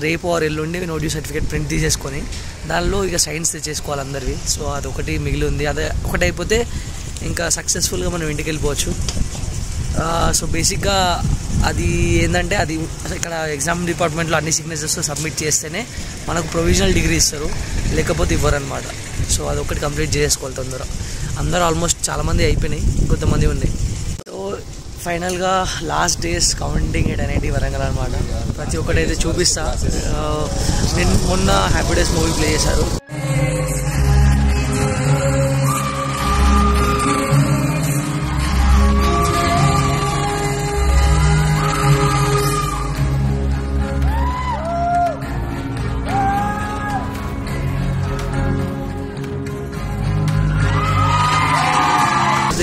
రేపు ఆర్ ఎల్లుండి no due certificate print తీసేసుకొని దానిలో ఇక సైన్స్ తెచ్చేసుకోవాలి అందరివి. సో అదొకటి మిగిలి ఉంది. అదే ఒకటి అయిపోతే ఇంకా సక్సెస్ఫుల్గా మనం ఇంటికి వెళ్ళిపోవచ్చు. సో బేసిక్గా అది ఏంటంటే అది ఇక్కడ ఎగ్జామ్ డిపార్ట్మెంట్లో అన్ని సిగ్నేచర్స్ సబ్మిట్ చేస్తేనే మనకు ప్రొవిజనల్ డిగ్రీ ఇస్తారు, లేకపోతే ఇవ్వరనమాట. సో అదొకటి కంప్లీట్ చేసుకోవాలి తొందర. అందరూ ఆల్మోస్ట్ చాలామంది అయిపోయినాయి, కొంతమంది ఉన్నాయి. సో ఫైనల్గా లాస్ట్ డేస్ కౌంటింగ్ ఎట్ అనేది వరంగల్ అనమాట. ప్రతి ఒక్కటైతే చూపిస్తా. నేను మొన్న హ్యాపీ డేస్ మూవీ ప్లే చేశారు.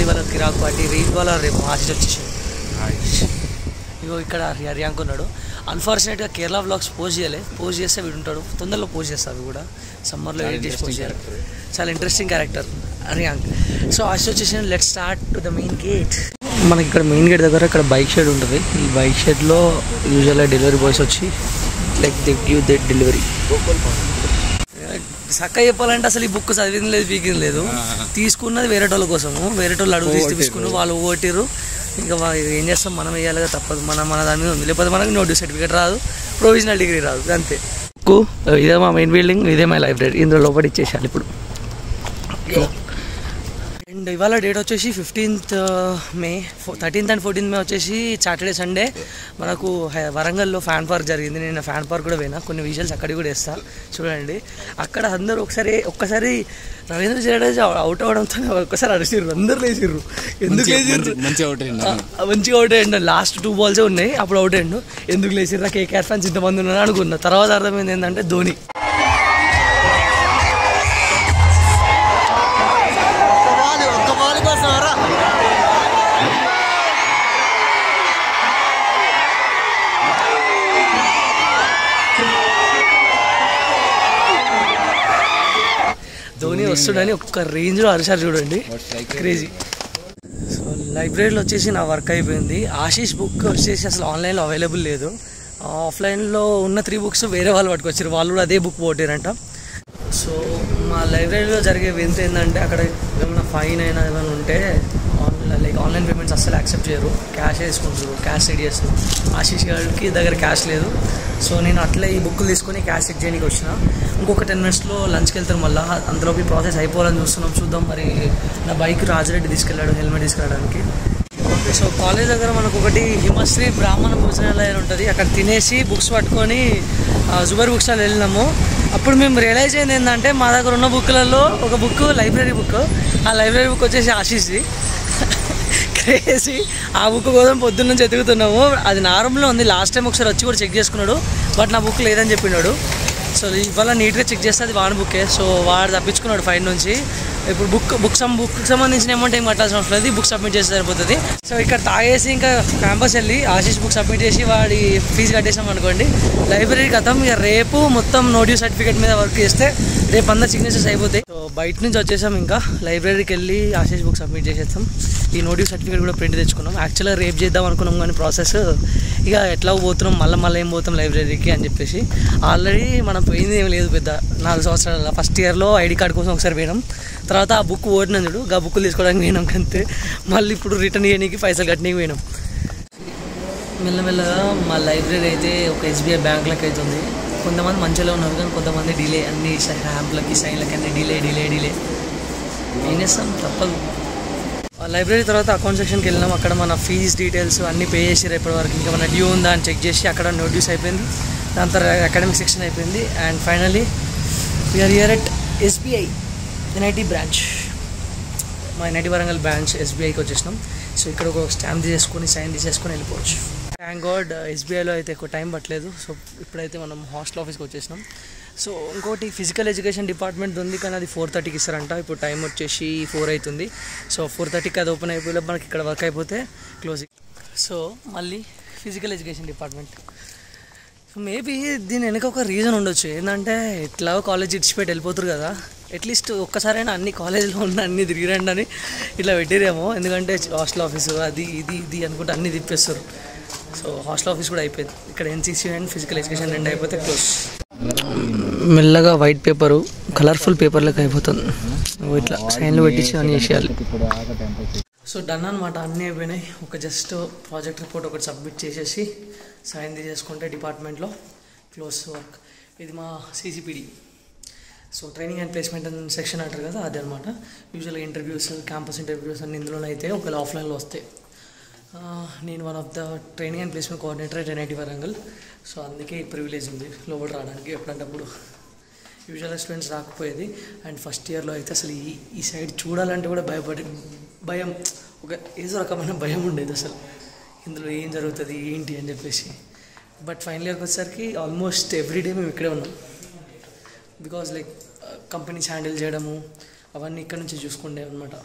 ఇవాళ కిరాక్ పార్టీ ఇవాళ రేపు ఆశిష్ వచ్చేసి ఇగో ఇక్కడ రియాంక్ ఉన్నాడు. అన్ఫార్చునేట్గా కేరళ వ్లాగ్స్ పోస్ట్ చేయలే. పోస్ట్ చేస్తే వీడు ఉంటాడు, తొందరలో పోస్ట్ చేస్తాను. అవి కూడా సమ్మర్లో ఎడిట్ చేసి పోస్ట్ చేయాలి. చాలా ఇంట్రెస్టింగ్ క్యారెక్టర్ రియాంక్. సో ఆశిష్ వచ్చేసి let's start to the main gate. మనకి ఇక్కడ మెయిన్ గేట్ దగ్గర ఇక్కడ బైక్ షెడ్ ఉంటుంది. ఈ బైక్ షెడ్లో యూజువల్గా డెలివరీ బాయ్స్ వచ్చి like they give they delivery. చక్కగా చెప్పాలంటే అసలు ఈ బుక్ చదివింది లేదు, పీకింది లేదు. తీసుకున్నది వేరే వాళ్ళ కోసము, వేరే వాళ్ళు అడుగు తీసి తీసుకుని వాళ్ళు ఓటిరు. ఇంకా ఏం చేస్తాం, మనం వేయాలిగా, తప్పదు. మన దాని మీద ఉంది. లేకపోతే మనకి నో డ్యూ సర్టిఫికేట్ రాదు, ప్రొవిజనల్ డిగ్రీ రాదు, అంతే. బుక్ ఇదే మా మెయిన్ బిల్డింగ్, ఇదే మా లైబ్రరీ. ఇందులో లోపల ఇచ్చేసాను ఇప్పుడు. అండ్ ఇవాళ డేట్ వచ్చేసి 15th May. 13th and 14th May వచ్చేసి సాటర్డే సండే మనకు వరంగల్లో ఫ్యాన్ పార్క్ జరిగింది. నేను ఫ్యాన్ పార్క్ కూడా పోయినా, కొన్ని విజువల్స్ అక్కడికి కూడా వేస్తాను చూడండి. అక్కడ అందరూ ఒక్కసారి రవీంద్ర జడేజా అవుట్ అవడంతో ఒక్కసారి అరిసిర్రు, అందరు లేచిర్రు. ఎందుకు లేచిర్రు? మంచిగా అవుట్ అయ్యండు. లాస్ట్ 2 balls ఉన్నాయి, అప్పుడు అవుట్ అయ్యండు. ఎందుకు లేచిర్రా కేకేఆర్ ఫ్యాన్స్ ఇంతమంది ఉన్నాను అనుకున్నా. తర్వాత అర్థమైంది ఏంటంటే ధోని. ధోని వస్తుండని ఒక్క రేంజ్లో అరిసారు చూడండి, క్రేజీ. సో లైబ్రరీలో వచ్చేసి నా వర్క్ అయిపోయింది. ఆశీష్ బుక్ వచ్చేసి అసలు ఆన్లైన్లో అవైలబుల్ లేదు. ఆఫ్లైన్లో ఉన్న 3 books వేరే వాళ్ళు పట్టుకొచ్చారు, వాళ్ళు కూడా అదే బుక్ పోటారంట. సో మా లైబ్రరీలో జరిగే వింత ఏంటంటే అక్కడ ఏమైనా ఫైన్ అయినా ఏమైనా ఉంటే ఆన్లైన్ పేమెంట్స్ అస్సలు యాక్సెప్ట్ చేయరు, క్యాష్ వేసుకుంటారు, క్యాష్ సెట్ చేస్తారు. ఆశీష్ గారికి దగ్గర క్యాష్ లేదు. సో నేను అట్లే ఈ బుక్లు తీసుకొని క్యాష్ చెక్ చేయడానికి వచ్చిన. ఇంకొక 10 minutesలో లంచ్కి వెళ్తాను. మళ్ళీ అందులోకి ప్రాసెస్ అయిపోవాలని చూద్దాం. మరి నా బైక్ రాజరెడ్డి తీసుకెళ్ళాడు హెల్మెట్ తీసుకెళ్ళడానికి. ఓకే, సో కాలేజ్ దగ్గర మనకు ఒకటి హిమశ్రీ బ్రాహ్మణ భోజనాలయం ఉంటుంది. అక్కడ తినేసి బుక్స్ పట్టుకొని జుబర్ బుక్ స్టాల్ వెళ్ళినాము. అప్పుడు మేము రియలైజ్ అయింది ఏంటంటే మా దగ్గర ఉన్న బుక్లలో ఒక బుక్ లైబ్రరీ బుక్. ఆ లైబ్రరీ బుక్ వచ్చేసి ఆశీష్ది. క్రేజీ. ఆ బుక్ కోసం పొద్దున్న నుంచి ఎతుకుతున్నాము. అది నార్మల్గా ఉంది. లాస్ట్ టైం ఒకసారి వచ్చి కూడా చెక్ చేసుకున్నాడు, బట్ నా బుక్ లేదని చెప్పినాడు. సో ఇవాళ నీట్గా చెక్ చేస్తే అది వాడి బుక్కే. సో వాడు తప్పించుకున్నాడు ఫైన్ నుంచి. ఇప్పుడు బుక్ సంబంధించిన అమౌంట్ ఏం కట్టాల్సిన అవసరం లేదు, బుక్ సబ్మిట్ చేస్తే సరిపోతుంది. సో ఇక్కడ తాగేసి ఇంకా క్యాంపస్ వెళ్ళి ఆశీష్ బుక్ సబ్మిట్ చేసి వాడి ఫీజు కట్టేసాం అనుకోండి, లైబ్రరీ కథం. ఇక రేపు మొత్తం నో డ్యూ సర్టిఫికేట్ మీద వర్క్ చేస్తే రేపు అందరు సిగ్నేచర్స్ అయిపోతాయి. సో బయట నుంచి వచ్చేసాం, ఇంకా లైబ్రరీకి వెళ్ళి ఆశీష్ బుక్ సబ్మిట్ చేసేస్తాం. ఈ నో డ్యూ సర్టిఫికేట్ కూడా ప్రింట్ తెచ్చుకున్నాం. యాక్చువల్గా రేపు చేద్దాం అనుకున్నాం, కానీ ప్రాసెస్ ఇక ఎట్లా పోతున్నాం, మళ్ళీ ఏం పోతాం లైబ్రరీకి అని చెప్పేసి. ఆల్రెడీ మనం పోయింది ఏం లేదు పెద్ద. 4 సంవత్సరాల ఫస్ట్ ఇయర్లో ఐడి కార్డ్ కోసం ఒకసారి పోయినాం. తర్వాత ఆ బుక్ ఓడినందుడు ఆ బుక్లు తీసుకోవడానికి పోయినాం అంతే. మళ్ళీ ఇప్పుడు రిటర్న్ చేయడానికి పైసలు కట్టడానికి పోయినాం. మెల్లమెల్లగా మా లైబ్రరీ అయితే ఒక SBI బ్యాంకులకు అవుతుంది. కొంతమంది మంచిగా ఉన్నారు, కానీ కొంతమంది డిలే. అన్ని హ్యాంప్లకి సైన్లకి అన్ని డిలే. ఏం చేస్తాం, తప్పదు. లైబ్రరీ తర్వాత అకౌంట్ సెక్షన్కి వెళ్ళినాం. అక్కడ మన ఫీజ్ డీటెయిల్స్ అన్నీ పే చేసారు ఇప్పటివరకు. ఇంకా మన డ్యూ ఉందా అని చెక్ చేసి అక్కడ నోటీస్ అయిపోయింది. దాని తర్వాత అకాడమిక్ సెక్షన్ అయిపోయింది. And finally we are here at SBI NIT branch. మా NIT వరంగల్ బ్రాంచ్ SBIకి వచ్చేసినాం. సో ఇక్కడ ఒక స్టాంప్ తీసేసుకొని సైన్ తీసేసుకొని వెళ్ళిపోవచ్చు. థ్యాంక్ గాడ్ SBIలో అయితే ఎక్కువ టైం పట్టలేదు. సో ఇప్పుడైతే మనం హాస్టల్ ఆఫీస్కి వచ్చేసినాం. సో ఇంకోటి ఫిజికల్ ఎడ్యుకేషన్ డిపార్ట్మెంట్ ఉంది, కానీ అది 4:30కి ఇస్తారంట. ఇప్పుడు టైం వచ్చేసి 4 అవుతుంది. సో 4:30కి అది ఓపెన్ అయిపోయి మనకి ఇక్కడ వర్క్ అయిపోతే క్లోజింగ్. సో మళ్ళీ physical education department. So maybe దీని వెనక ఒక రీజన్ ఉండొచ్చు. ఏంటంటే ఇట్లా కాలేజ్ ఇడిచిపెట్టి వెళ్ళిపోతారు కదా, అట్లీస్ట్ ఒక్కసారైనా అన్ని కాలేజీలో ఉన్న అన్ని తిరిగిరండి అని ఇట్లా పెట్టిరేమో. ఎందుకంటే హాస్టల్ ఆఫీసు అది ఇది అనుకుంటే అన్నీ తిప్పేస్తారు. సో హాస్టల్ ఆఫీస్ కూడా అయిపోయింది. ఇక్కడ ఎన్సీసీ అండ్ ఫిజికల్ ఎడ్యుకేషన్ 2 అయిపోతే క్లోజ్. మెల్లగా వైట్ పేపరు కలర్ఫుల్ పేపర్లకు అయిపోతుంది. ఇట్లా సైన్లు పెట్టించి అన్నీ చేసేయాలి. సో డన్ అనమాట, అన్నీ అయిపోయినాయి. ఒక జస్ట్ ప్రాజెక్ట్ రిపోర్ట్ ఒకటి సబ్మిట్ చేసేసి సైన్ తీసేసుకుంటే డిపార్ట్మెంట్లో క్లోజ్ వర్క్. ఇది మా CCPD. So training and placement and section అంటారు కదా, అదే అనమాట. యూజువల్గా ఇంటర్వ్యూస్, క్యాంపస్ ఇంటర్వ్యూస్ అన్ని ఇందులోనే అయితే ఒకవేళ ఆఫ్లైన్లో వస్తాయి. నేను one of the training and placement coordinator at NIT Warangal. So అందుకే ఈ ప్రివిలేజ్ ఉంది లోపల రావడానికి. ఎప్పుడంటప్పుడు యూజువల్గా స్టూడెంట్స్ రాకపోయేది. అండ్ ఫస్ట్ ఇయర్లో అయితే అసలు ఈ సైడ్ చూడాలంటే కూడా భయం, ఒక ఏదో రకమైన భయం ఉండేది అసలు, ఇందులో ఏం జరుగుతుంది ఏంటి అని చెప్పేసి. బట్ ఫైనల్ ఇయర్కి వచ్చేసరికి ఆల్మోస్ట్ ఎవ్రీడే మేము ఇక్కడే ఉన్నాం. బికాజ్ లైక్ కంపెనీస్ హ్యాండిల్ చేయడము అవన్నీ ఇక్కడ నుంచి చూసుకుండే అనమాట.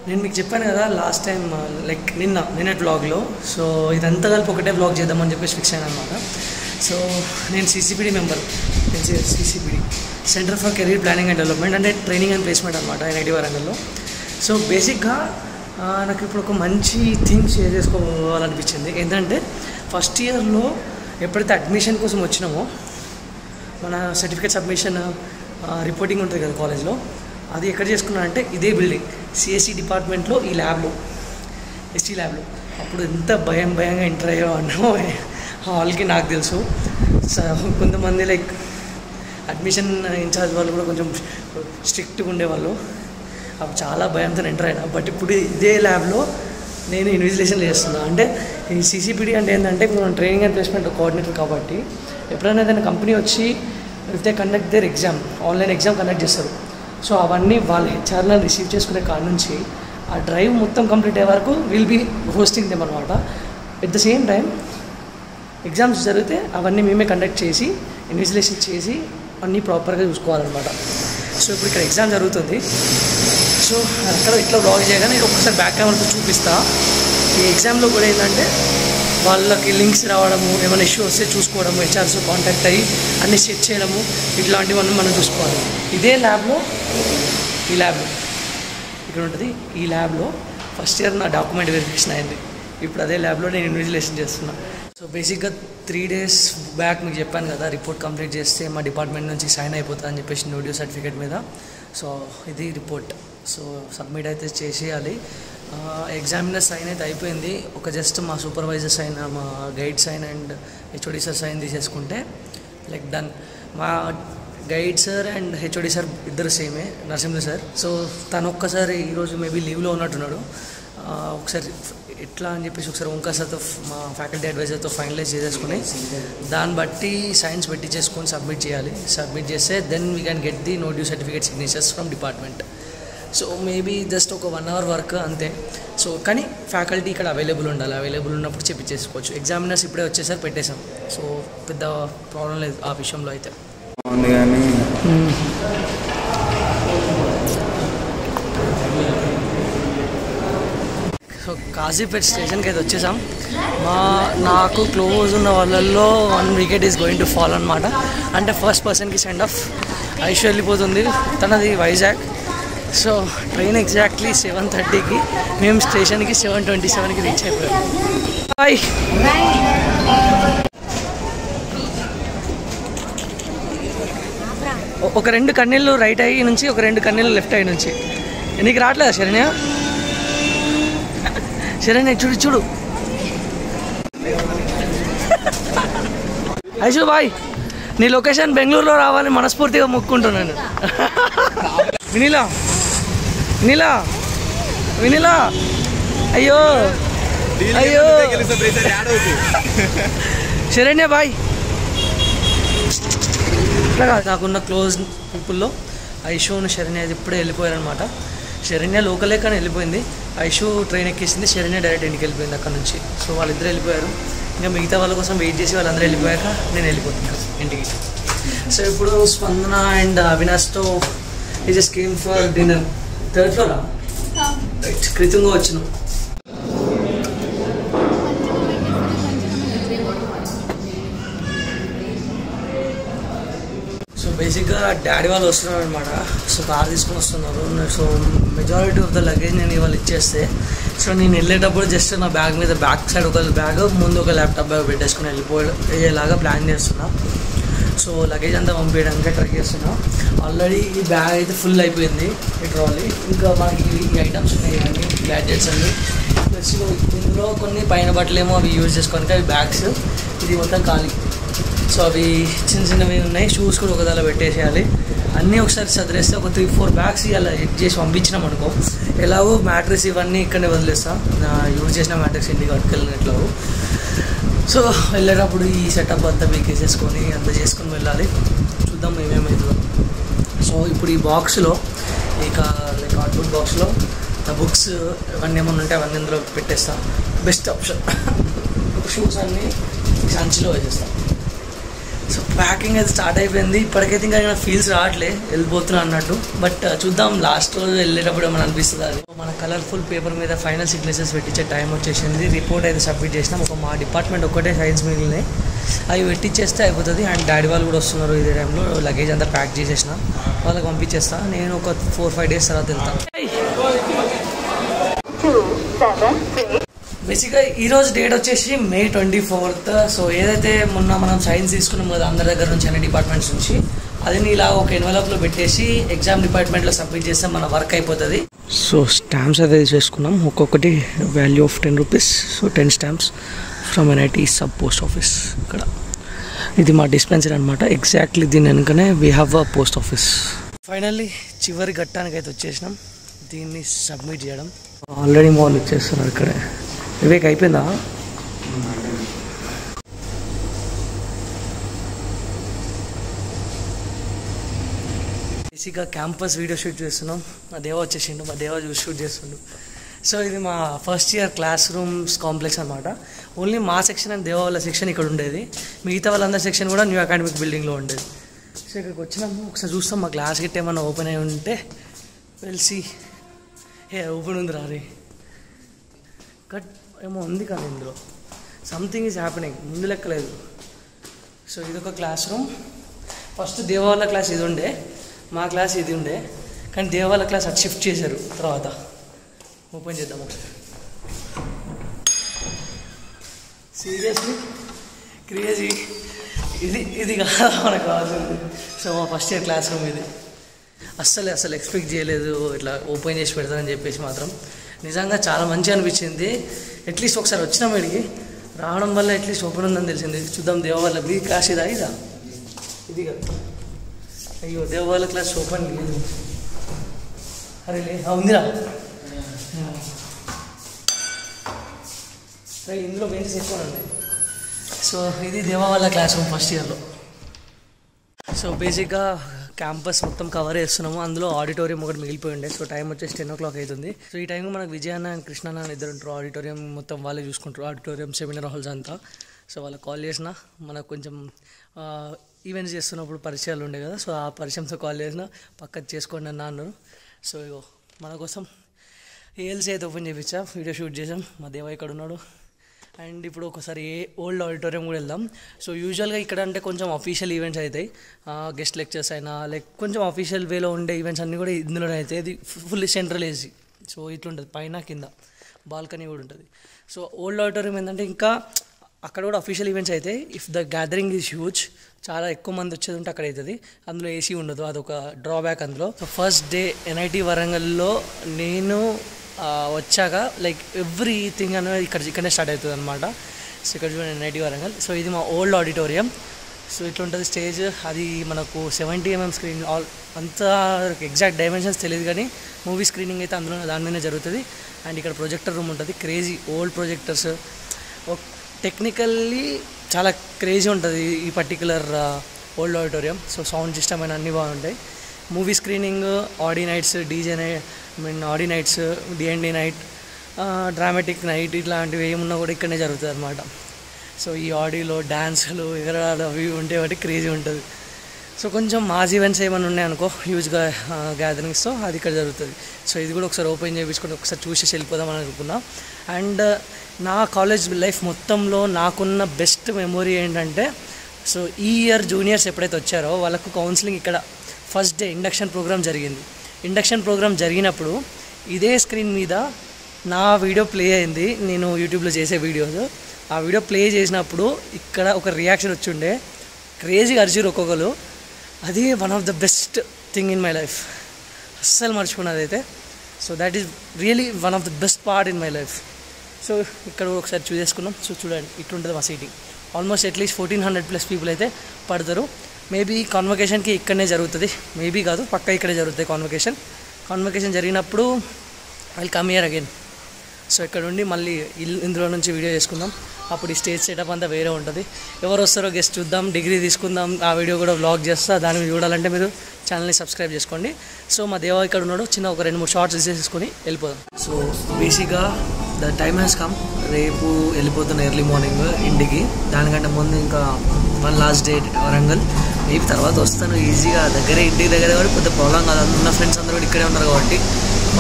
నేను మీకు చెప్పాను కదా లాస్ట్ టైం, లైక్ నిన్నటి వ్లాగ్లో. సో ఇదంతా కలిపి ఒకటే వ్లాగ్ చేద్దామని చెప్పేసి ఫిక్స్ అయ్యాను అనమాట. సో నేను CCPD member, CCPD centre for career planning and development, అంటే ట్రైనింగ్ అండ్ ప్లేస్మెంట్ అనమాట NIT వరంగల్లో. సో బేసిక్గా నాకు ఇప్పుడు ఒక మంచి థింగ్ షేర్ చేసుకోవాలనిపించింది. ఏంటంటే ఫస్ట్ ఇయర్లో ఎప్పుడైతే అడ్మిషన్ కోసం వచ్చినామో, మన సర్టిఫికేట్ సబ్మిషన్ రిపోర్టింగ్ ఉంటుంది కదా కాలేజ్లో, అది ఎక్కడ చేసుకున్నా అంటే ఇదే బిల్డింగ్ CSE డిపార్ట్మెంట్లో ఈ ల్యాబ్లో, ST ల్యాబ్లో. అప్పుడు ఎంత భయంగా ఎంటర్ అయ్యేవాడినో హాల్కి నాకు తెలుసు. కొంతమంది లైక్ అడ్మిషన్ ఇన్ఛార్జ్ వాళ్ళు కూడా కొంచెం స్ట్రిక్ట్గా ఉండేవాళ్ళు. అప్పుడు చాలా భయంతో ఎంటర్ అయినా. బట్ ఇప్పుడు ఇదే ల్యాబ్లో నేను ఇన్విజిలేషన్ చేస్తున్నా. అంటే ఈ CCPD అంటే ఏంటంటే మనం ట్రైనింగ్ అండ్ ప్లేస్మెంట్ కోఆర్డినేటర్ కాబట్టి ఎప్పుడైనా ఏదైనా కంపెనీ వచ్చి if they conduct there exam, online exam conduct చేస్తారు. సో అవన్నీ వాళ్ళ హెచ్ఆర్లను రిసీవ్ చేసుకునే కాడ నుంచి ఆ డ్రైవ్ మొత్తం కంప్లీట్ అయ్యే వరకు విల్ బీ హోస్టింగ్ దెమ్ అనమాట. At the same time exams జరిగితే అవన్నీ మేమే కండక్ట్ చేసి ఇన్విజిలేషన్ చేసి అన్నీ ప్రాపర్గా చూసుకోవాలన్నమాట. సో ఇప్పుడు ఇక్కడ ఎగ్జామ్ జరుగుతుంది. సో అక్కడ ఇట్లా బ్లాగ్ చేయగానే నేను ఒక్కసారి బ్యాక్ కెమెరాతో చూపిస్తా. ఈ ఎగ్జామ్లో కూడా ఏంటంటే వాళ్ళకి లింక్స్ రావడము, ఏమైనా ఇష్యూ వస్తే చూసుకోవడము, హెచ్ఆర్స్ కాంటాక్ట్ అయ్యి అన్నీ సెట్ చేయడము, ఇట్లాంటివన్నీ మనం చూసుకోవాలి. ఇదే ల్యాబ్లో, ఈ ల్యాబ్లో ఇక్కడ ఉంటుంది. ఈ ల్యాబ్లో ఫస్ట్ ఇయర్ నా డాక్యుమెంట్ వెరిఫికేషన్ అయింది. ఇప్పుడు అదే ల్యాబ్లో నేను ఇన్విజిలేషన్ చేస్తున్నా. సో బేసిక్గా 3 days బ్యాక్ మీకు చెప్పాను కదా, రిపోర్ట్ కంప్లీట్ చేస్తే మా డిపార్ట్మెంట్ నుంచి సైన్ అయిపోతుంది అని చెప్పేసి న్యూ డ్యూ సర్టిఫికేట్ మీద. సో ఇది రిపోర్ట్. సో సబ్మిట్ అయితే చేసేయాలి. ఎగ్జామినర్ సైన్ అయితే అయిపోయింది. ఒక జస్ట్ మా సూపర్వైజర్ సైన్, మా guide sign and HOD sir sign తీసేసుకుంటే లైక్ డన్. మా guide sir and HOD sir ఇద్దరు సేమే, నరసింహ సార్. సో తను ఒక్కసారి ఈరోజు మేబీ లీవ్లో ఉన్నట్టున్నాడు. ఒకసారి ఎట్లా అని చెప్పేసి ఒకసారి ఓంకార్ సార్తో, మా ఫ్యాకల్టీ అడ్వైజర్తో ఫైనలైజ్ చేసేసుకుని దాన్ని బట్టి సైన్స్ పెట్టించేసుకొని సబ్మిట్ చేయాలి. సబ్మిట్ చేస్తే then we can get the no due certificate signatures from department. So maybe just ఒక 1 hour వర్క్ అంతే. సో కానీ ఫ్యాకల్టీ ఇక్కడ అవైలబుల్ ఉండాలి. అవైలబుల్ ఉన్నప్పుడు చెప్పించేసుకోవచ్చు. ఎగ్జామినర్స్ ఇప్పుడే వచ్చేసరి పెట్టేశాం. సో పెద్ద ప్రాబ్లం లేదు ఆ విషయంలో అయితే. సో కాజీపేట్ స్టేషన్కి అయితే వచ్చేసాం. నాకు క్లోజ్ ఉన్న వాళ్ళల్లో 1 wicket is going to fall అనమాట. అంటే ఫస్ట్ పర్సన్కి సెండ్ ఆఫ్ ఐషు వెళ్ళిపోతుంది, తనది వైజాగ్. సో ట్రైన్ ఎగ్జాక్ట్లీ 7:30కి, మేము స్టేషన్కి 7:27కి రీచ్ అయిపోయాం. బాయ్. ఒక 2 కన్నీళ్ళు రైట్ అయ్యి నుంచి, ఒక 2 కన్నీళ్ళు లెఫ్ట్ అయ్యి నుంచి. నీకు రావట్లేదా శరణ్య? శరణ్య చూడు ఐషు బాయ్, నీ లొకేషన్ బెంగళూరులో రావాలని మనస్ఫూర్తిగా మొక్కుంటున్నాను. వినీలా అయ్యో శరణ్య బాయ్. ఇట్లా కాదు, నాకున్న క్లోజ్ పీపుల్లో ఐషును శరణ్య ఇప్పుడే వెళ్ళిపోయారనమాట. శరణ్య లోకలే కానీ వెళ్ళిపోయింది. ఐషు ట్రైన్ ఎక్కేసింది, శరణ్య డైరెక్ట్ ఇంటికి వెళ్ళిపోయింది అక్కడ నుంచి. సో వాళ్ళిద్దరు వెళ్ళిపోయారు. ఇంకా మిగతా వాళ్ళ కోసం వెయిట్ చేసి వాళ్ళందరూ వెళ్ళిపోయాక నేను వెళ్ళిపోతున్నాను ఇంటికి. సో ఇప్పుడు స్పందన అండ్ అవినాష్తో ఈ just came for dinner. 3rd floor right, కృతంగా వచ్చినాం. సో బేసిక్గా డాడీ వాళ్ళు వస్తున్నారు అనమాట. సో కార్ తీసుకొని వస్తున్నారు. So majority of the luggage నేను ఇవాళ ఇచ్చేస్తే, సో నేను వెళ్ళేటప్పుడు జస్ట్ నా బ్యాగ్ మీద బ్యాక్ సైడ్ ఒక బ్యాగ్, ముందు ఒక ల్యాప్టాప్ బ్యాగ్ పెట్టేసుకుని వెళ్ళిపోయేలాగా ప్లాన్ చేస్తున్నా. సో లగేజ్ అంతా పంపించడానికి ట్రై చేస్తున్నా. ఆల్రెడీ ఈ బ్యాగ్ అయితే ఫుల్ అయిపోయింది, ఈ ట్రాలీ. ఇంకా మనకి ఈ ఐటమ్స్ ఉన్నాయి అన్నీ, గ్యాడ్జెట్స్ అన్నీ ప్లస్ ఇందులో కొన్ని పైన బట్టలేమో అవి యూజ్ చేసుకోనికి, అవి బ్యాగ్స్. ఇది మొత్తం ఖాళీ. సో అవి చిన్న చిన్నవి ఉన్నాయి, షూస్ కూడా ఒకదాలో పెట్టేసేయాలి. అన్నీ ఒకసారి చదివేస్తే ఒక 3-4 బ్యాగ్స్ ఇలా ఎడ్ చేసి పంపించినాం అనుకో, ఎలాగో మ్యాట్రిక్స్ ఇవన్నీ ఇక్కడనే వదిలేస్తాం. యూజ్ చేసిన మ్యాట్రిక్స్ ఇంటికి పట్టుకెళ్ళినట్లు. సో వెళ్ళేటప్పుడు ఈ సెటప్ అంతా వేసేసుకొని అంతా చేసుకొని వెళ్ళాలి. చూద్దాం ఏమేమవుతుందో. సో ఇప్పుడు ఈ బాక్స్లో లైక్ కార్డ్బోర్డ్ బాక్స్లో నా బుక్స్ అవన్నీ ఏమన్నా ఉంటే అవన్నీ ఇందులో పెట్టేస్తాను. Best option. షూస్ అన్నీ సంచిలో వేసేస్తాను. సో ప్యాకింగ్ అయితే స్టార్ట్ అయిపోయింది. ఇప్పటికైతే ఇంకా ఫీల్స్ రావట్లే వెళ్ళిపోతున్నా అన్నట్టు. బట్ చూద్దాం లాస్ట్ రోజు వెళ్ళేటప్పుడు ఏమైనా అనిపిస్తుంది. అది మన కలర్ఫుల్ పేపర్ మీద ఫైనల్ సిగ్నేచర్స్ పెట్టించే టైం వచ్చేసింది. రిపోర్ట్ అయితే సబ్మిట్ చేసినాం. మా డిపార్ట్మెంట్ ఒక్కటే సైన్స్ మిగిలినాయి, అవి పెట్టించేస్తే అయిపోతుంది. అండ్ డాడీ వాళ్ళు కూడా వస్తున్నారు. ఇదే టైంలో లగేజ్ అంతా ప్యాక్ చేసేసిన వాళ్ళకి పంపించేస్తాను. నేను ఒక 4-5 డేస్ తర్వాత వెళ్తాను. బేసిక్గా ఈరోజు డేట్ వచ్చేసి May 24th. సో ఏదైతే మొన్న మనం సైన్స్ తీసుకున్నాం కదా అందరి దగ్గర నుంచి, అన్ని డిపార్ట్మెంట్స్ నుంచి, అది ఇలా ఒక ఎన్వలప్లో పెట్టేసి ఎగ్జామ్ డిపార్ట్మెంట్లో సబ్మిట్ చేస్తే మన వర్క్ అయిపోతుంది. సో స్టాంప్స్ అయితే తీసుకున్నాం, ఒక్కొక్కటి value of 10 rupees. So 10 stamps from NIT sub post office. ఇక్కడ ఇది మా డిస్పెన్సరీ అనమాట. ఎగ్జాక్ట్లీ దీని వెనుకనే we have a post office. Finally చివరి ఘట్టానికి అయితే వచ్చేసినాం, దీన్ని సబ్మిట్ చేయడం. ఆల్రెడీ మాల్ ఇచ్చేస్తున్నారు ఇక్కడే. వివేక్ అయిపోయిందా? బేసిక్గా క్యాంపస్ వీడియో షూట్ చేస్తున్నాం. మా దేవ వచ్చేసిండు, మా దేవ చూసి షూట్ చేస్తుండు. సో ఇది మా first year class rooms complex అనమాట. ఓన్లీ మా సెక్షన్ అండ్ దేవ వాళ్ళ సెక్షన్ ఇక్కడ ఉండేది. మిగతా వాళ్ళందరి సెక్షన్ కూడా న్యూ అకాడమిక్ బిల్డింగ్లో ఉండేది. సో ఇక్కడికి వచ్చినాము, ఒకసారి చూస్తాం మా క్లాస్ గిట్ట ఏమన్నా ఓపెన్ అయి ఉంటే వెల్సి. ఓపెన్ ఉంది రారీ కట్ ఏమో ఉంది కానీ ఇందులో సంథింగ్ ఈజ్ హ్యాపెనింగ్, ముందు లెక్కలేదు. సో ఇదొక క్లాస్ రూమ్. ఫస్ట్ దేవాల క్లాస్ ఇది ఉండే, మా క్లాస్ ఇది ఉండే, కానీ దేవాల క్లాస్ అటు షిఫ్ట్ చేశారు. తర్వాత ఓపెన్ చేద్దాం ఒకసారి. Seriously crazy. ఇది కాదా మనకు కావాల్సింది. సో మా ఫస్ట్ ఇయర్ క్లాస్ రూమ్ ఇది. అస్సలు ఎక్స్పెక్ట్ చేయలేదు ఇట్లా ఓపెన్ చేసి పెడతానని చెప్పేసి. మాత్రం నిజంగా చాలా మంచిగా అనిపించింది. అట్లీస్ట్ ఒకసారి వచ్చినాం ఇడికి, రావడం వల్ల అట్లీస్ట్ ఓపెన్ ఉందని తెలిసింది. చూద్దాం దేవాల మీ క్లాస్ ఇదా ఇది కదా. అయ్యో దేవాల క్లాస్ ఓపెన్ లేదు. అరే ఉందిరా. ఇందులో బెంచెస్ ఎక్కువ ఉన్నాయి. సో ఇది దేవాల క్లాస్ రూమ్ ఫస్ట్ ఇయర్లో. సో బేసిక్గా క్యాంపస్ మొత్తం కవర్ చేస్తున్నాము. అందులో ఆడిటోరియం ఒకటి మిగిలిపోయి ఉండే. సో టైం వచ్చేసి 10 o'clock అవుతుంది. సో ఈ టైంకి మనకు విజయన్న అండ్ కృష్ణన్న అని ఇద్దరు ఉంటారు. ఆడిటోరియం మొత్తం వాళ్ళే చూసుకుంటారు, ఆడిటోరియం సెమినార్ హాల్స్ అంతా. సో వాళ్ళకి కాల్ చేసిన, మనకు కొంచెం ఈవెంట్స్ చేస్తున్నప్పుడు పరిచయాలు ఉండే కదా. సో ఆ పరిచయంతో కాల్ చేసిన, పక్కన చేసుకోండి అన్న అన్నారు. సో ఇగో మన కోసం ఏఎల్సీ అయితే ఓపెన్ చేయించా, వీడియో షూట్ చేసాం. మా దేవ ఇక్కడ ఉన్నాడు. అండ్ ఇప్పుడు ఒకసారి ఓల్డ్ ఆడిటోరియం కూడా వెళ్దాం. సో యూజువల్గా ఇక్కడ అంటే కొంచెం అఫీషియల్ ఈవెంట్స్ అవుతాయి, గెస్ట్ లెక్చర్స్ అయినా లైక్ కొంచెం అఫీషియల్ వేలో ఉండే ఈవెంట్స్ అన్నీ కూడా ఇందులోనే అవుతాయి. ఇది ఫుల్లీ సెంట్రల్ ఏసీ. సో ఇట్లుంటుంది, పైన కింద బాల్కనీ కూడా ఉంటుంది. సో ఓల్డ్ ఆడిటోరియం ఏంటంటే ఇంకా అక్కడ కూడా అఫీషియల్ ఈవెంట్స్ అవుతాయి. If the gathering is huge, చాలా ఎక్కువ మంది వచ్చేది ఉంటే అక్కడ అవుతుంది. అందులో ఏసీ ఉండదు, అదొక డ్రాబ్యాక్ అందులో. సో ఫస్ట్ డే NIT వరంగల్లో నేను వచ్చాక లైక్ ఎవ్రీథింగ్ అనేది ఇక్కడనే స్టార్ట్ అవుతుంది అనమాట. సో ఇక్కడ చూడండి NIT వరంగల్. సో ఇది మా ఓల్డ్ ఆడిటోరియం. సో ఇట్లా ఉంటుంది స్టేజ్. అది మనకు 70 mm స్క్రీన్. అంతా ఎగ్జాక్ట్ డైమెన్షన్స్ తెలియదు కానీ మూవీ స్క్రీనింగ్ అయితే అందులో దాని మీదనే జరుగుతుంది. అండ్ ఇక్కడ ప్రొజెక్టర్ రూమ్ ఉంటుంది, క్రేజీ ఓల్డ్ ప్రొజెక్టర్స్. టెక్నికల్లీ చాలా క్రేజీ ఉంటుంది ఈ particular old auditorium. So sound system అయినా అన్నీ బాగుంటాయి. Movie screening, audi nights, audi nights, D&D night, dramatic night ఇట్లాంటివి ఏమున్నా కూడా ఇక్కడనే జరుగుతుంది అనమాట. సో ఈ ఆడియోలో డ్యాన్సులు ఎగరడాలు అవి ఉంటే వాటి క్రేజీ ఉంటుంది. సో కొంచెం మాస్ ఈవెంట్స్ ఏమైనా ఉన్నాయనుకో హ్యూజ్గా గ్యాదరింగ్స్తో, అది ఇక్కడ జరుగుతుంది. సో ఇది కూడా ఒకసారి ఓపెన్ చేయించుకొని ఒకసారి చూసి వెళ్ళిపోదామని అనుకున్నా. అండ్ నా కాలేజ్ లైఫ్ మొత్తంలో నాకున్న బెస్ట్ మెమొరీ ఏంటంటే సో ఈ ఇయర్ జూనియర్స్ ఎప్పుడైతే వచ్చారో వాళ్ళకు కౌన్సిలింగ్ ఇక్కడ ఫస్ట్ డే ఇండక్షన్ ప్రోగ్రామ్ జరిగింది. ఇండక్షన్ ప్రోగ్రామ్ జరిగినప్పుడు ఇదే స్క్రీన్ మీద నా వీడియో ప్లే అయింది. నేను యూట్యూబ్లో చేసే వీడియోస్, ఆ వీడియో ప్లే చేసినప్పుడు ఇక్కడ ఒక రియాక్షన్ వచ్చిండే, క్రేజీగా అరిచిరు ఒక్కొక్కరు. అది one of the best thing in my life, అస్సలు మర్చిపోయినది అయితే. So that is really one of the best part in my life. So ఇక్కడ ఒకసారి చూసేసుకున్నాం. సో చూడండి, ఇట్లుంటుంది మా సీటింగ్. ఆల్మోస్ట్ అట్లీస్ట్ 1400+ పీపుల్ అయితే పడతారు. మేబీ కాన్వకేషన్కి ఇక్కడనే జరుగుతుంది, మేబీ కాదు పక్కా ఇక్కడే జరుగుతుంది కాన్వకేషన్ జరిగినప్పుడు I come here again. So ఇక్కడ ఉండి మళ్ళీ ఇందులో నుంచి వీడియో చేసుకుందాం. అప్పుడు ఈ స్టేజ్ సెటప్ అంతా వేరే ఉంటుంది. ఎవరు వస్తారో గెస్ట్ చూద్దాం, డిగ్రీ తీసుకుందాం, ఆ వీడియో కూడా వ్లాగ్ చేస్తా. దాన్ని చూడాలంటే మీరు ఛానల్ని సబ్స్క్రైబ్ చేసుకోండి. సో మా దేవ ఇక్కడ ఉన్నాడు, చిన్న ఒక 2-3 షార్ట్స్ తీసేసుకొని వెళ్ళిపోదాం. సో బేసిక్గా ద టైమ్ హ్యాస్ కమ్. రేపు వెళ్ళిపోతున్న ఎర్లీ మార్నింగ్ ఇంటికి. దానికంటే ముందు ఇంకా one last day Warangal. Maybe తర్వాత వస్తాను ఈజీగా, ఇంటికి దగ్గర కాబట్టి పెద్ద ప్రాబ్లం కాదు. ఉన్న ఫ్రెండ్స్ అందరూ కూడా ఇక్కడే ఉన్నారు కాబట్టి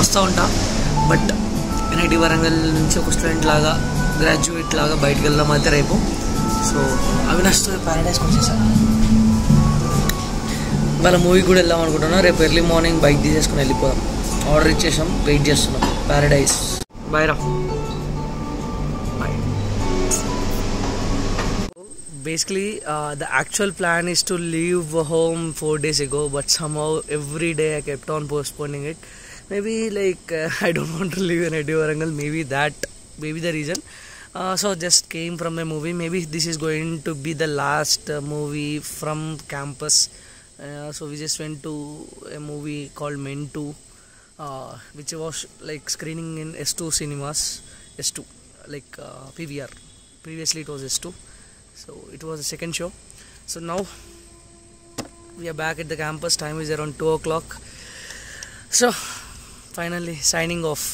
వస్తూ ఉంటా. బట్ ఎన్ఐటి వరంగల్ నుంచి ఒక స్టూడెంట్ లాగా, గ్రాడ్యుయేట్ లాగా బయటకు వెళ్దాం అయితే రేపు. సో అవినాష్తో ప్యారడైస్కి వచ్చేసాను. వాళ్ళ మూవీకి కూడా వెళ్దాం అనుకుంటున్నాం. రేపు ఎర్లీ మార్నింగ్ బైక్ తీసేసుకుని వెళ్ళిపోదాం. ఆర్డర్ ఇచ్చేసాం, వెయిట్ చేస్తున్నాం. ప్యారడైస్. బాయ్ రా. Bye. Basically, the actual plan is to leave home 4 days ago, but somehow every day I kept on postponing it. Maybe like I don't want to live in NIT Warangal. Maybe the reason. So just came from a movie. Maybe this is going to be the last movie from campus. So we just went to a movie called Men 2, which was like screening in S2 cinemas. S2 like PVR. Previously it was S2. So it was the second show. So now we are back at the campus. Time is around 2 o'clock. So finally signing off.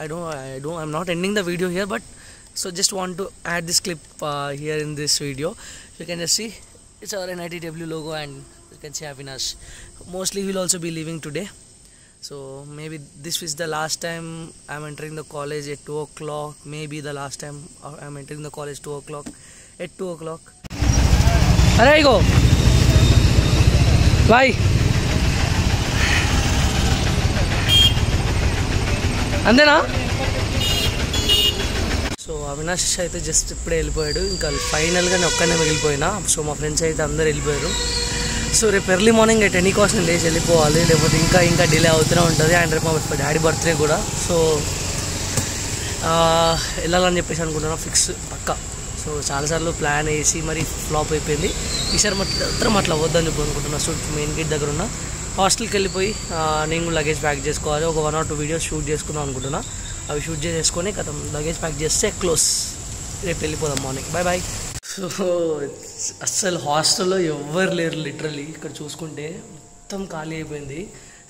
I'm not ending the video here, but so just want to add this clip here in this video. You can just see it's our NITW logo, and you can see Avinash. Mostly we'll also be leaving today. So maybe this is the last time I'm entering the college at 2 o'clock. Maybe the last time I'm entering the college 2 o'clock. At 2 o'clock. Alright, go. Bye. అంతేనా? So Avinash అయితే just ఇప్పుడే వెళ్ళిపోయాడు. ఇంకా ఫైనల్గా నేను ఒక్కనే మిగిలిపోయినా. So మా friends అయితే అందరు వెళ్ళిపోయారు. సో రేపు early morning at any cost నేను లేచి వెళ్ళిపోవాలి, లేకపోతే ఇంకా డిలే అవుతూనే ఉంటుంది. అండ్ రేపు మా డాడీ బర్త్డే కూడా. సో వెళ్ళాలని చెప్పేసి అనుకుంటున్నా, ఫిక్స్ పక్కా. సో చాలాసార్లు ప్లాన్ వేసి మరి ఫ్లాప్ అయిపోయింది. ఈసారి మాత్రం అట్లా వద్దని చెప్పి అనుకుంటున్నా. సో మెయిన్ గేట్ దగ్గర ఉన్న హాస్టల్కి వెళ్ళిపోయి నేను కూడా లగేజ్ ప్యాక్ చేసుకోవాలి. ఒక 1 or 2 వీడియోస్ షూట్ చేసుకుందాం అనుకుంటున్నా. అవి షూట్ చేసేసుకొని కథం లగేజ్ ప్యాక్ చేస్తే క్లోజ్. రేపు వెళ్ళిపోదాం మార్నింగ్. Bye bye. సో అస్సలు హాస్టల్లో ఎవ్వరు లేరు లిటరలీ. ఇక్కడ చూసుకుంటే మొత్తం ఖాళీ అయిపోయింది.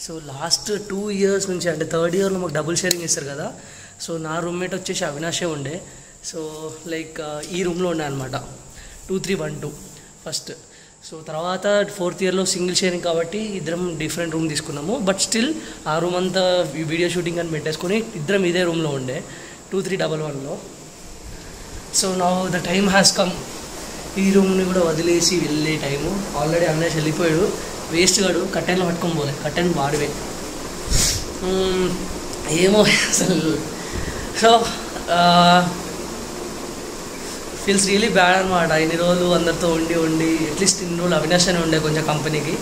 సో లాస్ట్ 2 years నుంచి, అంటే 3rd yearలో మాకు డబుల్ షేరింగ్ ఇస్తారు కదా. సో నా రూమ్మేట్ వచ్చేసి అవినాషే ఉండే. సో లైక్ ఈ రూమ్లో ఉండే అనమాట, 2312 ఫస్ట్. సో తర్వాత 4th yearలో సింగిల్ షేరింగ్ కాబట్టి ఇద్దరం డిఫరెంట్ రూమ్ తీసుకున్నాము. బట్ స్టిల్ ఆ రూమ్ అంతా వీడియో షూటింగ్ అని పెట్టేసుకొని ఇద్దరం ఇదే రూమ్లో ఉండే 2311లో. So now the time has come. ఈ రూమ్ని కూడా వదిలేసి వెళ్ళే టైము. ఆల్రెడీ అవినాష్ వెళ్ళిపోయాడు. వేస్ట్ గాడు కట్టెన్లో పట్టుకొని పోలే, కట్టెన్ వాడివే ఏమో అసలు. సో ఫీల్స్ రియలీ బ్యాడ్ అనమాట. ఇన్ని రోజులు అందరితో ఉండి అట్లీస్ట్ ఇన్ని రోజులు అవినాష్ అని ఉండే కొంచెం కంపెనీకి.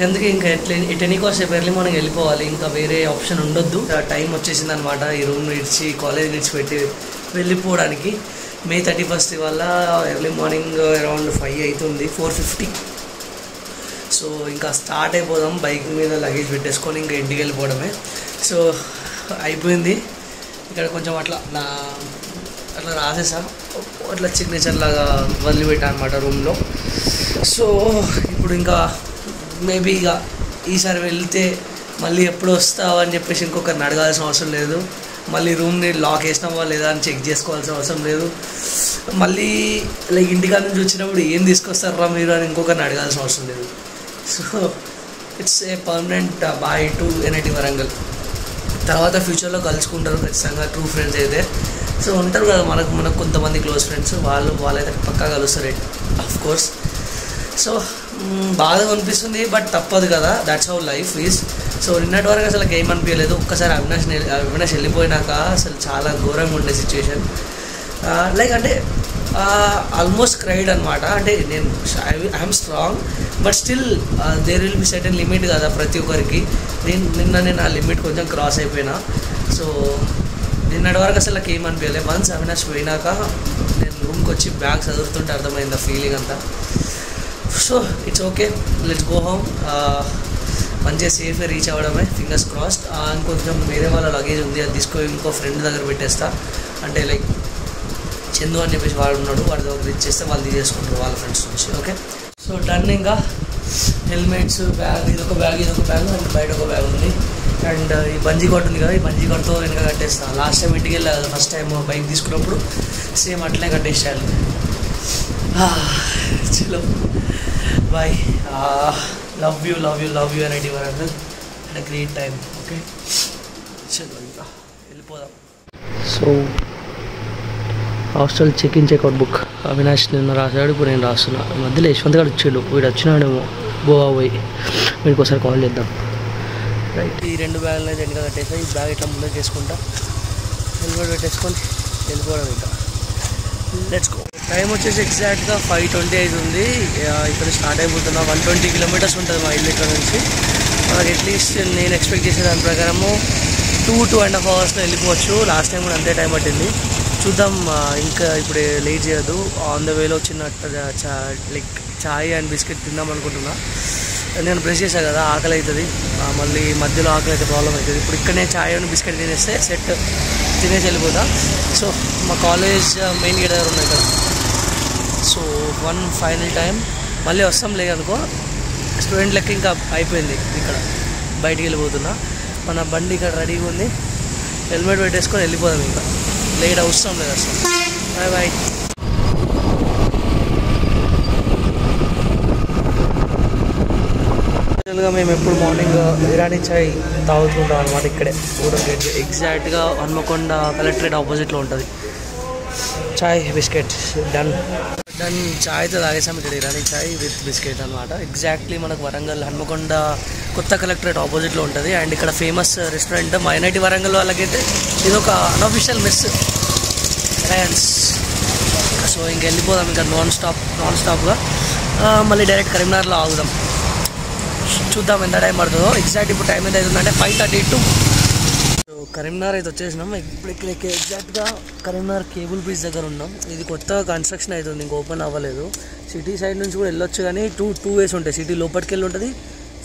అందుకే ఇంకా at any cost early morning వెళ్ళిపోవాలి, ఇంకా వేరే ఆప్షన్ ఉండొద్దు. టైం వచ్చేసింది అనమాట ఈ రూమ్ విడిచి, కాలేజ్ విడిచిపెట్టి వెళ్ళిపోవడానికి. May 31st వల్ల ఎర్లీ మార్నింగ్ అరౌండ్ 5 అవుతుంది, 4:50. సో ఇంకా స్టార్ట్ అయిపోదాం. బైక్ మీద లగేజ్ పెట్టేసుకొని ఇంకా ఇంటికి వెళ్ళిపోవడమే. సో అయిపోయింది. ఇక్కడ కొంచెం అట్లా రాసేసా, అట్లా సిగ్నేచర్ లాగా వదిలిపెట్టా అనమాట రూమ్లో. సో ఇప్పుడు ఇంకా మేబీ ఇక ఈసారి వెళ్తే మళ్ళీ ఎప్పుడు వస్తావు అని చెప్పేసి ఇంకొకరిని అడగాల్సిన అవసరం లేదు. మళ్ళీ రూమ్ని లాక్ వేసినావా లేదా అని చెక్ చేసుకోవాల్సిన అవసరం లేదు. మళ్ళీ లైక్ ఇంటికాడ నుంచి వచ్చినప్పుడు ఏం తీసుకొస్తారా మీరు అని ఇంకొకరిని అడగాల్సిన అవసరం లేదు. So it's a permanent bye to NIT Warangal. తర్వాత ఫ్యూచర్లో కలుసుకుంటారు ఖచ్చితంగా ట్రూ ఫ్రెండ్స్ అయితే. సో ఉంటారు కదా మనకు కొంతమంది క్లోజ్ ఫ్రెండ్స్, వాళ్ళైతే పక్కా కలుస్తారు ఆఫ్ కోర్స్. సో బాధ అనిపిస్తుంది, బట్ తప్పదు కదా, that's how life is. So నిన్నటి వరకు అసలు ఏం అనిపించలేదు. ఒక్కసారి అవినాష్ వెళ్ళిపోయినాక అసలు చాలా ఘోరంగా ఉండే సిచ్యువేషన్. లైక్ అంటే ఆల్మోస్ట్ క్రైడ్ అనమాట. అంటే నేను I'm strong, but still there will be certain limit కదా ప్రతి ఒక్కరికి. నేను ఆ లిమిట్ కొంచెం క్రాస్ అయిపోయినా. సో నిన్నటి వరకు అసలు నాకు ఏమనిపించలేదు. వన్స్ అవినాష్ పోయినాక నేను రూమ్కి వచ్చి బ్యాగ్ చదువుతుంటే అర్థమైంది ఆ ఫీలింగ్ అంతా. So it's okay, let's go home. మంచిగా సేఫ్గా రీచ్ అవ్వడమే, ఫింగర్స్ క్రాస్డ్. ఇంకొంచెం వేరే వాళ్ళ లగేజ్ ఉంది, అది తీసుకొని ఇంకో ఫ్రెండ్ దగ్గర పెట్టేస్తా. అంటే లైక్ చందు అని చెప్పేసి వాడు ఉన్నాడు, వాడి దగ్గర ఇచ్చేస్తే వాళ్ళు తీసేసుకుంటారు వాళ్ళ ఫ్రెండ్స్ నుంచి. Okay, so done. ఇంకా హెల్మెట్స్, బ్యాగ్, ఇదొక బ్యాగ్ అండ్ బయట ఒక బ్యాగ్ ఉంది. అండ్ ఈ బంజీ కట్ ఉంది కదా, ఈ బంజీ కట్తో వెనక కట్టేస్తాను. లాస్ట్ టైం ఇంటికి వెళ్ళా కదా, ఫస్ట్ టైం బైక్ తీసుకున్నప్పుడు సేమ్ అట్లనే కట్టేసేయాలి. చలో బాయ్, లవ్ యూ అనేది Warangal. And great time. Okay చలో ఇంకా వెళ్ళిపోదాం. So hostel checkout book Avinash నిన్న రాశాడు, ఇప్పుడు నేను రాస్తున్నా. మధ్యలో యశ్వంత్ గారు వచ్చాడు, వీడు వచ్చినాడేమో గోవా పోయి. వీడికి ఒకసారి కాల్ చేద్దాం. రైట్, ఈ 2 బ్యాగులు అయితే వెనక కట్టేసాయి. ఈ బ్యాగ్ ఇట్లా ముందుకు చేసుకుంటా, హెల్మెట్ పెట్టేసుకొని వెళ్ళిపోవడం. ఇంకా లెట్స్ గో. టైం వచ్చేసి ఎగ్జాక్ట్గా 5:20 అవుతుంది. ఇక్కడ స్టార్ట్ అయిపోతున్నా. 120 కిలోమీటర్స్ ఉంటుంది మా ఇల్లు ఇక్కడ నుంచి. మనకి అట్లీస్ట్ నేను ఎక్స్పెక్ట్ చేసే దాని ప్రకారము 2.5 అవర్స్లో వెళ్ళిపోవచ్చు. లాస్ట్ టైం కూడా అంతే టైం పట్టింది. చూద్దాం. ఇంకా ఇప్పుడు లేట్ చేయొద్దు. ఆన్ ద వేలో చిన్న లైక్ చాయ్ అండ్ బిస్కెట్ తిందాం అనుకుంటున్నా. నేను బ్రష్ చేశాను కదా, ఆకలి అవుతుంది. మళ్ళీ మధ్యలో ఆకలి అయితే ప్రాబ్లం అవుతుంది. ఇప్పుడు ఇక్కడనే చాయ్ అండ్ బిస్కెట్ తినేస్తే సెట్, తినేసి వెళ్ళిపోతా. సో మా కాలేజ్ మెయిన్ గేట్ దగ్గర ఉన్నాయి కదా. సో 1 ఫైనల్ టైం మళ్ళీ వస్తాం లేదనుకో. స్టూడెంట్ లెక్క ఇంకా అయిపోయింది. ఇక్కడ బయటికి వెళ్ళిపోతున్నా. మన బండి ఇక్కడ రెడీగా ఉంది. హెల్మెట్ పెట్టేసుకొని వెళ్ళిపోదాం. ఇంకా లేట్ అవసరం లేదు అసలు. Bye bye. యాక్చువల్గా మేము ఎప్పుడు మార్నింగ్ ఇరానీ చాయ్ తాగుతుంటాం అనమాట. ఇక్కడే ఊరం గేట్ ఎగ్జాక్ట్గా హన్మకొండ కలెక్టరేట్ ఆపోజిట్లో ఉంటుంది. చాయ్ బిస్కెట్ డన్. చాయ్తో తాగేసాం ఇక్కడ ఇరానీ చాయ్ విత్ బిస్కెట్ అనమాట. ఎగ్జాక్ట్లీ మనకు వరంగల్ హన్మకొండ కొత్త కలెక్టరేట్ ఆపోజిట్లో ఉంటుంది. అండ్ ఇక్కడ ఫేమస్ రెస్టారెంట్ మా ఎన్ఐటి వరంగల్ వాళ్ళకైతే ఇది ఒక అన్అఫిషియల్ మెస్ ఫ్రాన్స్. సో ఇంక వెళ్ళిపోదాం ఇంకా నాన్ స్టాప్గా. మళ్ళీ డైరెక్ట్ కరీంనగర్లో ఆగుదాం. చూద్దాం ఎంత టైం పడుతుందో. ఎగ్జాక్ట్ ఇప్పుడు టైం ఎంత అవుతుందంటే 5:32. సో కరీంనగర్ అయితే వచ్చేసినాం. ఇప్పుడు ఇక్కడ ఎగ్జాక్ట్గా కరీంనగర్ కేబుల్ బ్రిడ్జ్ దగ్గర ఉన్నాం. ఇది కొత్తగా కన్స్ట్రక్షన్ అవుతుంది, ఇంక ఓపెన్ అవ్వలేదు. సిటీ సైడ్ నుంచి కూడా వెళ్ళొచ్చు, కానీ టూ వేస్ ఉంటాయి. సిటీ లోపలికి వెళ్ళి ఉంటుంది,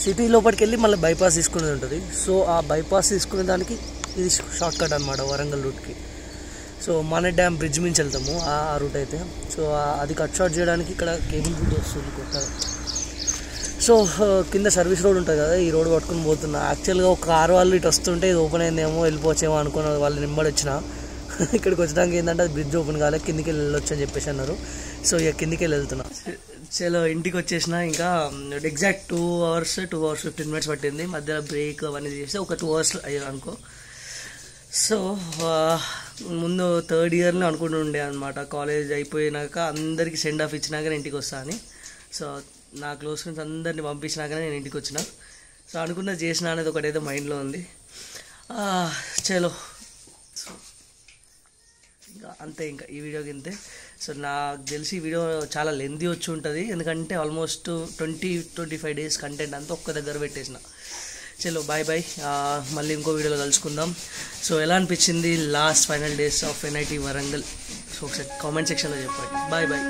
సిటీ లోపలికి వెళ్ళి మళ్ళీ బైపాస్ తీసుకునేది ఉంటుంది. సో ఆ బైపాస్ తీసుకునే దానికి ఇది షార్ట్ కట్ అనమాట వరంగల్ రూట్కి. సో మన డ్యామ్ బ్రిడ్జ్ నుంచి వెళ్తాము ఆ రూట్ అయితే. సో అది కట్ షార్ట్ చేయడానికి ఇక్కడ కేబుల్ బ్రిడ్జ్ వస్తుంది కొత్తగా. సో కింద సర్వీస్ రోడ్ ఉంటుంది కదా, ఈ రోడ్ పట్టుకుని పోతున్నా. యాక్చువల్గా ఒక కారు వాళ్ళు ఇటు వస్తుంటే ఇది ఓపెన్ అయిందేమో వెళ్ళిపోవచ్చేమో అనుకున్న వాళ్ళు నింబడి వచ్చిన. ఇక్కడికి వచ్చడానికి ఏంటంటే అది బ్రిడ్జ్ ఓపెన్ కాలేదు, కిందికి వెళ్ళొచ్చు అని చెప్పేసి అన్నారు. సో ఇక కిందికి వెళ్ళి వెళ్తున్నా. చలో ఇంటికి వచ్చేసిన. ఇంకా ఎగ్జాక్ట్ 2 hours 15 minutes పట్టింది. మధ్యలో బ్రేక్ అవన్నీ చేస్తే ఒక 2 hours అయ్యారు అనుకో. సో ముందు 3rd yearలో అనుకుంటుండే అనమాట, కాలేజ్ అయిపోయినాక అందరికీ సెండ్ ఆఫ్ ఇచ్చినాక ఇంటికి వస్తా అని. సో నా క్లోజ్ ఫ్రెండ్స్ అందరినీ పంపించినాకనే నేను ఇంటికి వచ్చిన. సో అనుకున్నది చేసిన అనేది ఒకటేదో మైండ్లో ఉంది. చలో ఇంకా అంతే, ఇంకా ఈ వీడియోకి ఇంతే. సో నాకు తెలిసి ఈ వీడియో చాలా లెంతీ వచ్చి ఉంటుంది, ఎందుకంటే ఆల్మోస్ట్ 20-25 days కంటెంట్ అంతా ఒక్క దగ్గర పెట్టేసిన. చలో బాయ్ బాయ్, మళ్ళీ ఇంకో వీడియోలో కలుసుకుందాం. సో ఎలా అనిపించింది last final days of NIT Warangal? So ఒకసారి కామెంట్ సెక్షన్లో చెప్పండి. Bye bye.